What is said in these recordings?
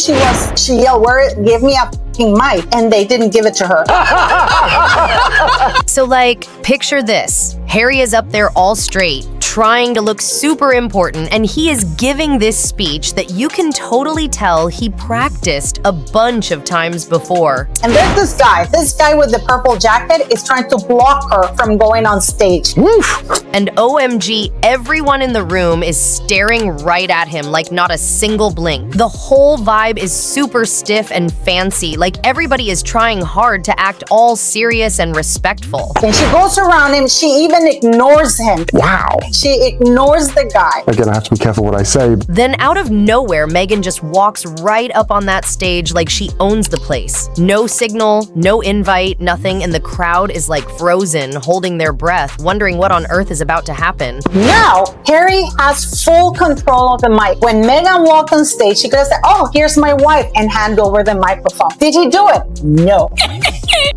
She yelled, give me a f***ing mic, and they didn't give it to her. So like, picture this. Harry is up there all straight, trying to look super important, and he is giving this speech that you can totally tell he practiced a bunch of times before. And there's this guy with the purple jacket is trying to block her from going on stage. And OMG, everyone in the room is staring right at him like not a single blink. The whole vibe is super stiff and fancy, like everybody is trying hard to act all serious and respectful. And she goes around him, she even ignores him. Wow. She ignores the guy. Again, I have to be careful what I say. Then out of nowhere, Meghan just walks right up on that stage like she owns the place. No signal, no invite, nothing, and the crowd is like frozen, holding their breath, wondering what on earth is about to happen. Now, Harry has full control of the mic. When Meghan walked on stage, she could have said, oh, here's my wife, and hand over the microphone. Did he do it? No.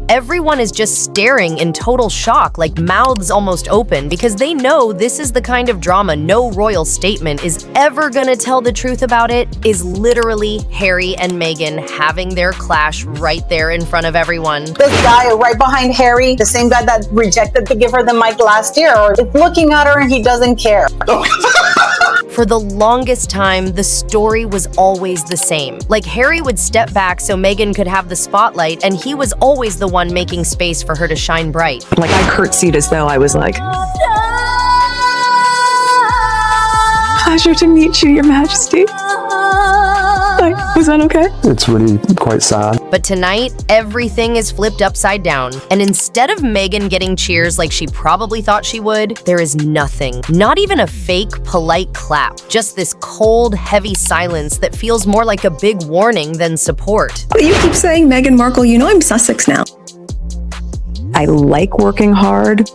Everyone is just staring in total shock, like mouths almost open, because they know this is the kind of drama no royal statement is ever gonna tell the truth about. It is literally Harry and Meghan having their clash right there in front of everyone. This guy right behind Harry, the same guy that rejected to give her the mic last year, is looking at her and he doesn't care. For the longest time, the story was always the same. Like Harry would step back so Meghan could have the spotlight, and he was always the one making space for her to shine bright. Like I curtsied as though I was like, pleasure to meet you, Your Majesty. Like, was that okay? It's really quite sad. But tonight, everything is flipped upside down. And instead of Meghan getting cheers like she probably thought she would, there is nothing. Not even a fake, polite clap. Just this cold, heavy silence that feels more like a big warning than support. But you keep saying Meghan Markle, you know I'm Sussex now. I like working hard.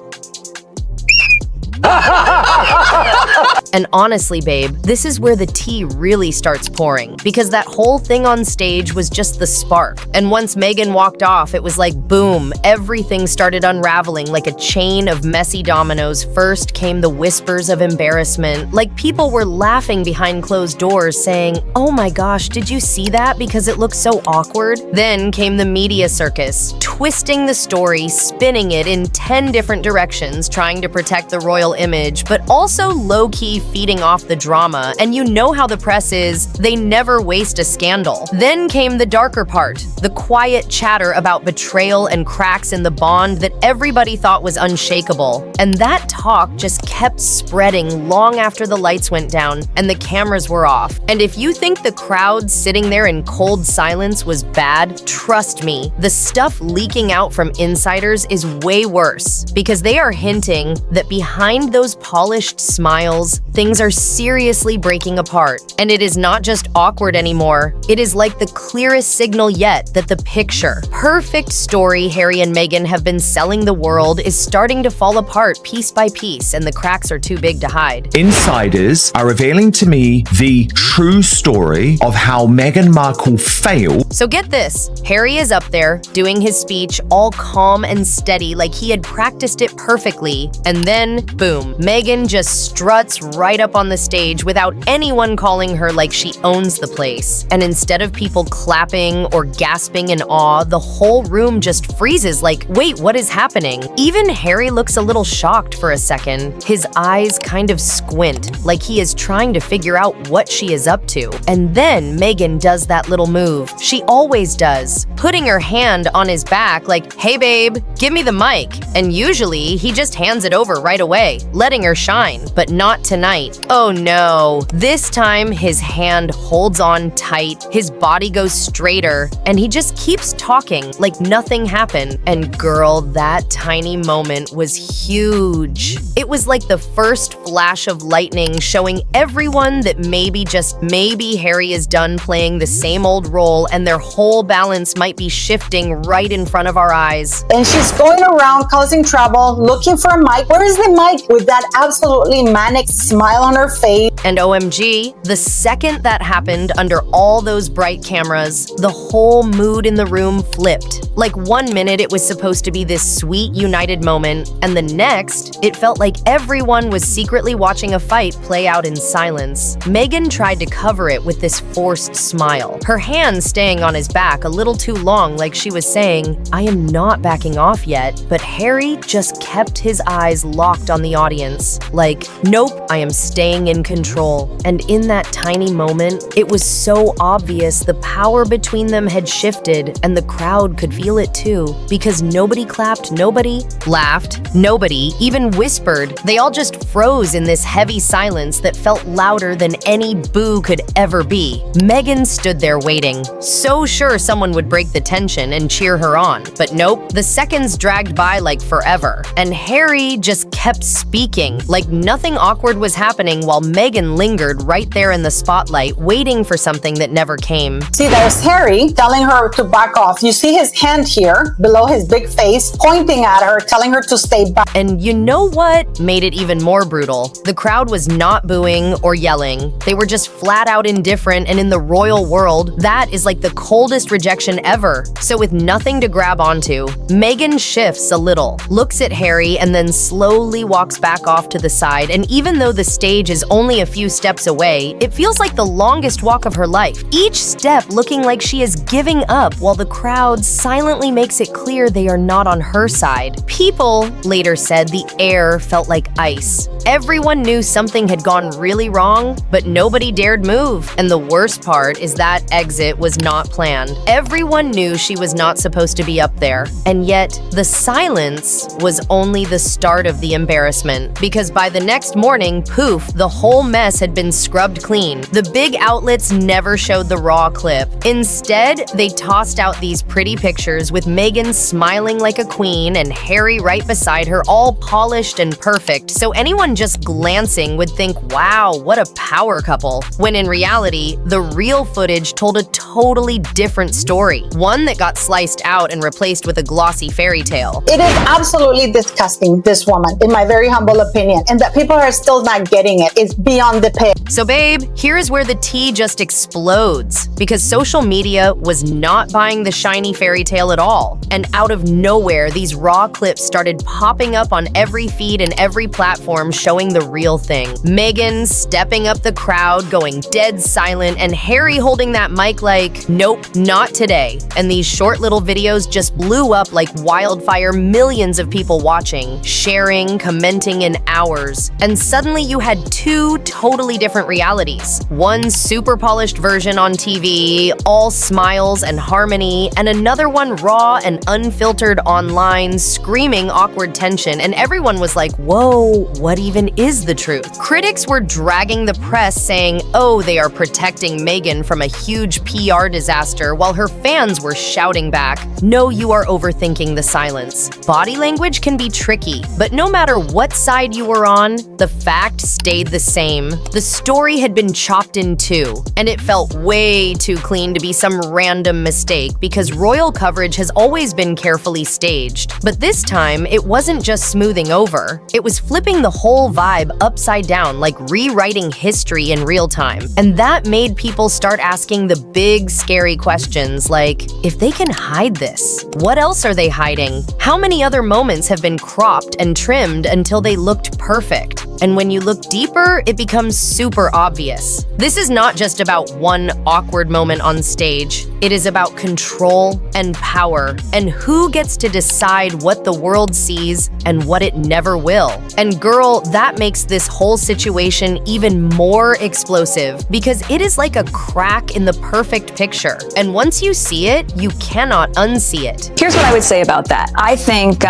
And honestly, babe, this is where the tea really starts pouring, because that whole thing on stage was just the spark. And once Meghan walked off, it was like boom, everything started unraveling like a chain of messy dominoes. First came the whispers of embarrassment, like people were laughing behind closed doors saying, oh my gosh, did you see that? Because it looks so awkward. Then came the media circus, twisting the story, spinning it in 10 different directions, trying to protect the royal image, but also low-key feeding off the drama. And you know how the press is, they never waste a scandal. Then came the darker part, the quiet chatter about betrayal and cracks in the bond that everybody thought was unshakable. And that talk just kept spreading long after the lights went down and the cameras were off. And if you think the crowd sitting there in cold silence was bad, trust me, the stuff leaking out from insiders is way worse, because they are hinting that behind those polished smiles, things are seriously breaking apart. And it is not just awkward anymore. It is like the clearest signal yet that the picture, perfect story Harry and Meghan have been selling the world is starting to fall apart piece by piece, and the cracks are too big to hide. Insiders are revealing to me the true story of how Meghan Markle failed. So get this, Harry is up there doing his speech all calm and steady like he had practiced it perfectly, and then boom, Meghan just struts right up on the stage without anyone calling her like she owns the place. And instead of people clapping or gasping in awe, the whole room just freezes like, wait, what is happening? Even Harry looks a little shocked for a second. His eyes kind of squint, like he is trying to figure out what she is up to. And then Meghan does that little move she always does, putting her hand on his back like, hey babe, give me the mic. And usually he just hands it over right away, letting her shine, but not tonight. Oh no. This time his hand holds on tight, his body goes straighter, and he just keeps talking like nothing happened. And girl, that tiny moment was huge. It was like the first flash of lightning showing everyone that maybe, just maybe, Harry is done playing the same old role and their whole balance might be shifting right in front of our eyes. And she's going around causing trouble, looking for a mic. Where is the mic? With that absolutely manic smile on her face. And OMG, the second that happened under all those bright cameras, the whole mood in the room flipped. Like 1 minute it was supposed to be this sweet, united moment, and the next, it felt like everyone was secretly watching a fight play out in silence. Meghan tried to cover it with this forced smile, her hands staying on his back a little too long, like she was saying, "I am not backing off yet," but Harry just kept his eyes locked on the audience, like, "Nope, I am staying in control." And in that tiny moment, it was so obvious the power between them had shifted, and the crowd could feel it too, because nobody clapped, nobody laughed, nobody even whispered. They all just froze in this heavy silence that felt louder than any boo could ever be. Meghan stood there waiting, so sure someone would break the tension and cheer her on. But nope, the seconds dragged by like forever, and Harry just kept speaking, like nothing awkward was happening while Meghan lingered right there in the spotlight, waiting for something that never came. See, there's Harry telling her to back off. You see his hand here, below his big face, pointing at her, telling her to stay back. And you know what made it even more brutal? The crowd was not booing or yelling. They were just flat out indifferent, and in the royal world, that is like the coldest rejection ever. So with nothing to grab onto, Meghan shifts a little, looks at Harry, and then slowly walks back off to the side. And even though the stage is only a few steps away, it feels like the longest walk of her life. Each step looking like she is giving up, while the crowd silently makes it clear they are not on her side. People later said the air felt like ice. Everyone knew something had gone really wrong, but nobody dared move. And the worst part is that exit was not planned. Everyone knew she was not supposed to be up there. And yet, the silence was only the start of the embarrassment. Because by the next morning, poof, the whole mess had been scrubbed clean. The big outlets never showed the raw clip. Instead, they tossed out these pretty pictures with Meghan smiling like a queen and Harry right beside her, all polished and perfect, so anyone just glancing would think, wow, what a power couple. When in reality, the real footage told a totally different story, one that got sliced out and replaced with a glossy fairy tale. It is absolutely disgusting, this woman, in my very humble opinion, and that people are still not getting it. It's beyond the pale. So babe, here is where the tea just explodes, because social media was not buying the shiny fairy tale at all. And out of nowhere, these raw clips started popping up on every feed and every platform showing the real thing. Meghan stepping up the crowd, going dead silent, and Harry holding that mic like, nope, not today. And these short little videos just blew up like wildfire, millions of people watching, sharing, commenting in hours. And suddenly you had two totally different realities. One super polished version on TV, all smiles and harmony, and another one raw and unfiltered online, screaming awkward tension, and everyone was like, whoa, what even is the truth? Critics were dragging the press saying, oh, they are protecting Meghan from a huge PR disaster, while her fans were shouting back, no, you are overthinking the silence. Body language can be tricky, but no matter what side you were on, the fact stayed the same. The story had been chopped in two, and it felt way too clean to be some random mistake, because royal coverage has always been carefully staged. But this time, it wasn't just smoothing over, it was flipping the whole vibe upside down, like rewriting history in real time. And that made people start asking the big, scary questions like, if they can hide this, what else are they hiding? How many other moments have been cropped and trimmed until they looked perfect? And when you look deeper, it becomes super obvious. This is not just about one awkward moment on stage. It is about control and power, and who gets to decide what the world sees and what it never will. And girl, that makes this whole situation even more explosive, because it is like a crack in the perfect picture. And once you see it, you cannot unsee it. Here's what I would say about that. I think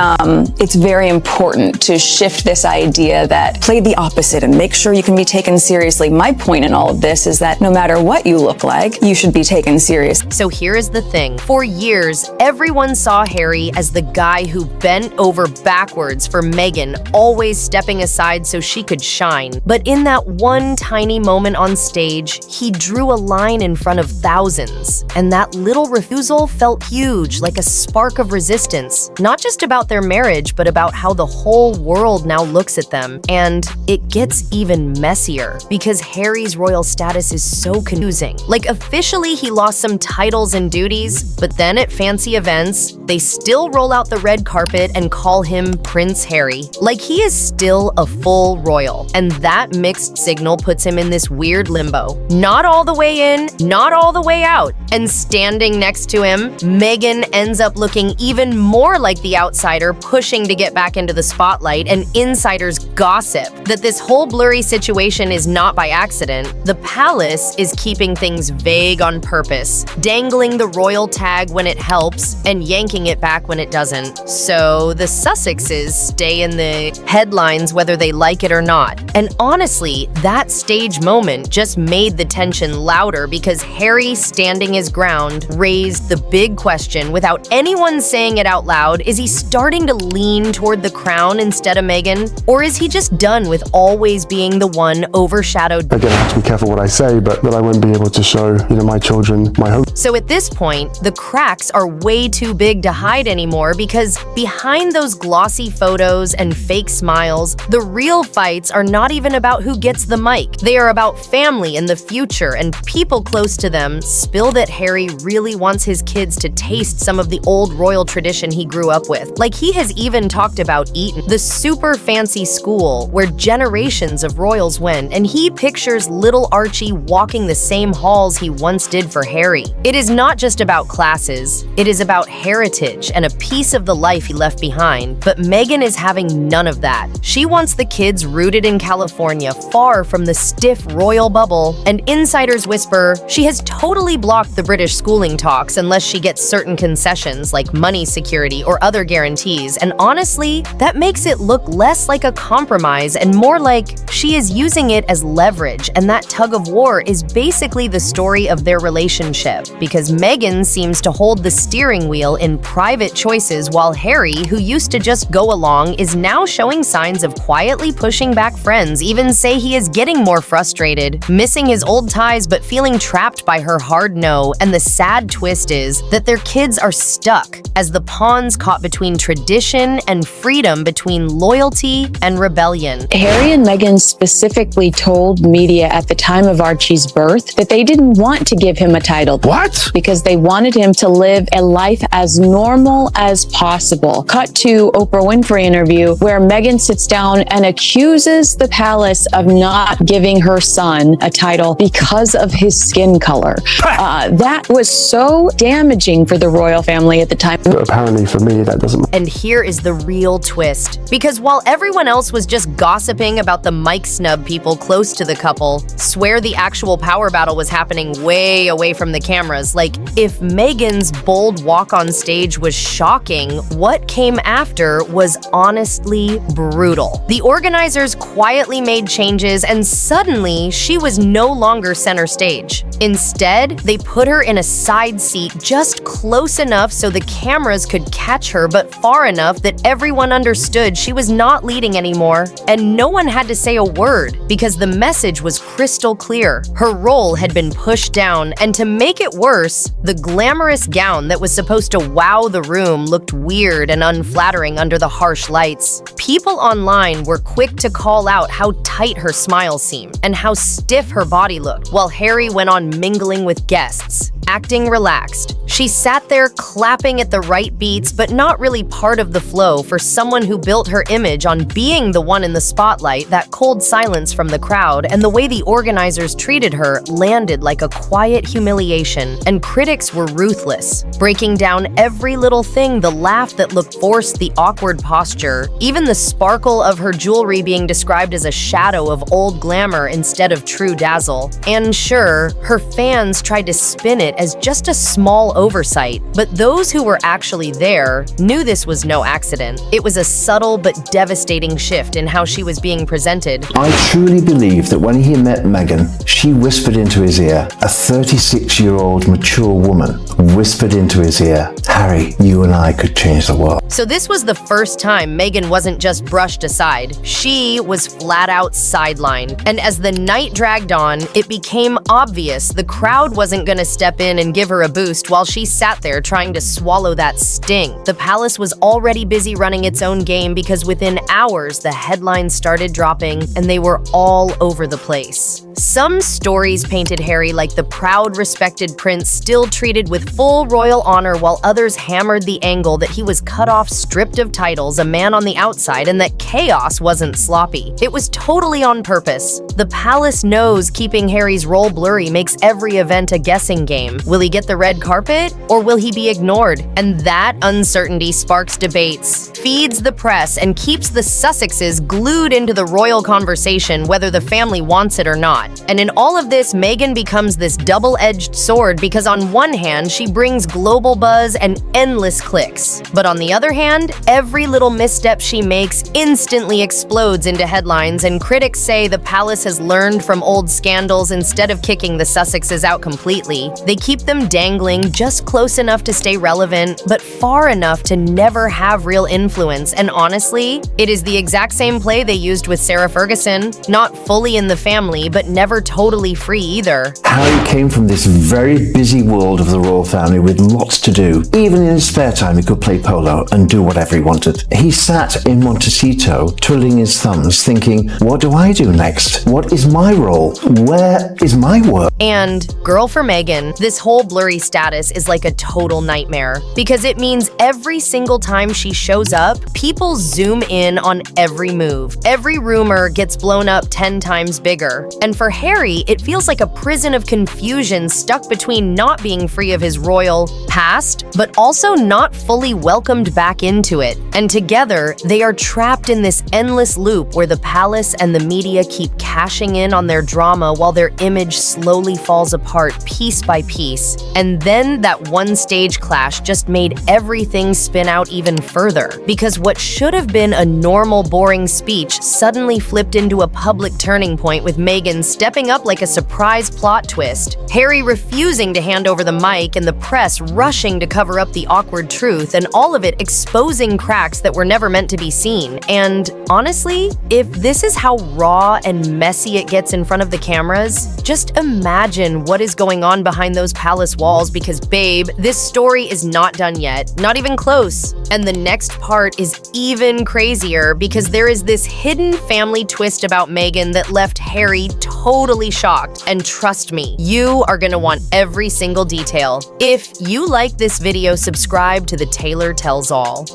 it's very important to shift this idea that play the opposite and make sure you can be taken seriously. My point in all of this is that no matter what you look like, you should be taken serious. So here is the thing. For years, everyone saw Harry as the guy who bent over backwards for Meghan, always stepping aside so she could shine. But in that one tiny moment on stage, he drew a line in front of thousands. And that little refusal felt huge, like a spark of resistance. Not just about their marriage, but about how the whole world now looks at them, and it gets even messier because Harry's royal status is so confusing. Like, officially he lost some titles and duties, but then at fancy events, they still roll out the red carpet and call him Prince Harry. Like, he is still a full royal, and that mixed signal puts him in this weird limbo. Not all the way in, not all the way out. And standing next to him, Meghan ends up looking even more like the outsider pushing to get back into the spotlight, and insiders gossip that this whole blurry situation is not by accident. The palace is keeping things vague on purpose, dangling the royal tag when it helps and yanking it back when it doesn't. So the Sussexes stay in the headlines whether they like it or not. And honestly, that stage moment just made the tension louder because Harry standing his ground raised the big question without anyone saying it out loud. Is he starting to lean toward the crown instead of Meghan? Or is he just done with always being the one overshadowed? Again, I have to be careful what I say, but that I won't be able to show, my children my home. So at this point, the cracks are way too big to hide anymore because behind those glossy photos and fake smiles, the real fights are not even about who gets the mic. They are about family and the future, and people close to them spill that Harry really wants his kids to taste some of the old royal tradition he grew up with. Like, he has even talked about Eton, the super fancy school where generations of royals went, and he pictures little Archie walking the same halls he once did for Harry. It is not just about classes, it is about heritage and a piece of the life he left behind. But Meghan is having none of that. She wants the kids rooted in California, far from the stiff royal bubble, and insiders whisper she has totally blocked the British schooling talks unless she gets certain concessions like money security or other guarantees. And honestly, that makes it look less like a compromise and more like she is using it as leverage, and that tug of war is basically the story of their relationship, because Meghan seems to hold the steering wheel in private choices while Harry, who used to just go along, is now showing signs of quietly pushing back. Friends even say he is getting more frustrated, missing his old ties but feeling trapped by her hard no, and the sad twist is that their kids are stuck as the pawns caught between tradition and freedom, between loyalty and rebellion. Harry and Meghan specifically told media at the time of Archie's birth that they didn't want to give him a title. What? Because they wanted him to live a life as normal as possible. Cut to Oprah Winfrey interview where Meghan sits down and accuses the palace of not giving her son a title because of his skin color. That was so damaging for the royal family at the time. But apparently for me, that doesn't matter. And here is the real twist. Because while everyone else was just gossiping about the mic snub people close to the couple, swear the actual power battle was happening way away from the cameras. Like, if Meghan's bold walk on stage was shocking, what came after was honestly brutal. The organizers quietly made changes, and suddenly she was no longer center stage. Instead, they put her in a side seat just close enough so the cameras could catch her, but far enough that everyone understood she was not leading anymore. And no one had to say a word because the message was crystal clear. Her role had been pushed down, and to make it worse, the glamorous gown that was supposed to wow the room looked weird and unflattering under the harsh lights. People online were quick to call out how tight her smile seemed and how stiff her body looked, while Harry went on mingling with guests, acting relaxed. She sat there clapping at the right beats, but not really part of the flow for someone who built her image on being the one in the spotlight. That cold silence from the crowd and the way the organizers treated her landed like a quiet humiliation, and critics were ruthless, breaking down every little thing: the laugh that looked forced, the awkward posture, even the sparkle of her jewelry being described as a shadow of old glamour instead of true dazzle. And sure, her fans tried to spin it as just a small oversight, but those who were actually there knew this was no accident. It was a subtle but devastating shift in how she was being presented. I truly believe that when he met Meghan, she whispered into his ear, a 36-year-old mature woman whispered into his ear, Harry, you and I could change the world. So this was the first time Meghan wasn't just brushed aside. She was flat out sidelined. And as the night dragged on, it became obvious the crowd wasn't gonna step in and give her a boost while she sat there trying to swallow that sting. The palace was already busy running its own game because within hours, the headlines started dropping and they were all over the place. Some stories painted Harry like the proud, respected prince still treated with full royal honor, while others hammered the angle that he was cut off, stripped of titles, a man on the outside, and that chaos wasn't sloppy. It was totally on purpose. The palace knows keeping Harry's role blurry makes every event a guessing game. Will he get the red carpet, or will he be ignored? And that uncertainty sparks debates, feeds the press, and keeps the Sussexes glued into the royal conversation, whether the family wants it or not. And in all of this, Meghan becomes this double-edged sword because on one hand, she brings global buzz and endless clicks. But on the other hand, every little misstep she makes instantly explodes into headlines, and critics say the palace has learned from old scandals. Instead of kicking the Sussexes out completely, they keep them dangling just close enough to stay relevant, but far enough to never have real influence. And honestly, it is the exact same play they used with Sarah Ferguson. Not fully in the family, but never totally free either. Harry came from this very busy world of the royal family with lots to do. Even in his spare time, he could play polo and do whatever he wanted. He sat in Montecito, twiddling his thumbs, thinking, what do I do next? What is my role? Where is my work? And girl for Meghan, this whole blurry status is like a total nightmare because it means every single time she shows up, people zoom in on every move. Every rumor gets blown up 10 times bigger. And for Harry, it feels like a prison of confusion stuck between not being free of his royal past, but also not fully welcomed back into it. And together, they are trapped in this endless loop where the palace and the media keep cashing in on their drama while their image slowly falls apart piece by piece. And then that one stage clash just made everything spin out even further, because what should have been a normal, boring speech suddenly flipped into a public turning point with Meghan stepping up like a surprise plot twist, Harry refusing to hand over the mic, and the press rushing to cover up the awkward truth, and all of it exposing cracks that were never meant to be seen. And honestly, if this is how raw and messy it gets in front of the cameras, just imagine what is going on behind those palace walls, because babe, this story is not done yet, not even close. And the next part is even crazier because there is this hidden family twist about Meghan that left Harry totally shocked. And trust me, you are gonna want every single detail. If you like this video, subscribe to the Taylor Tells All.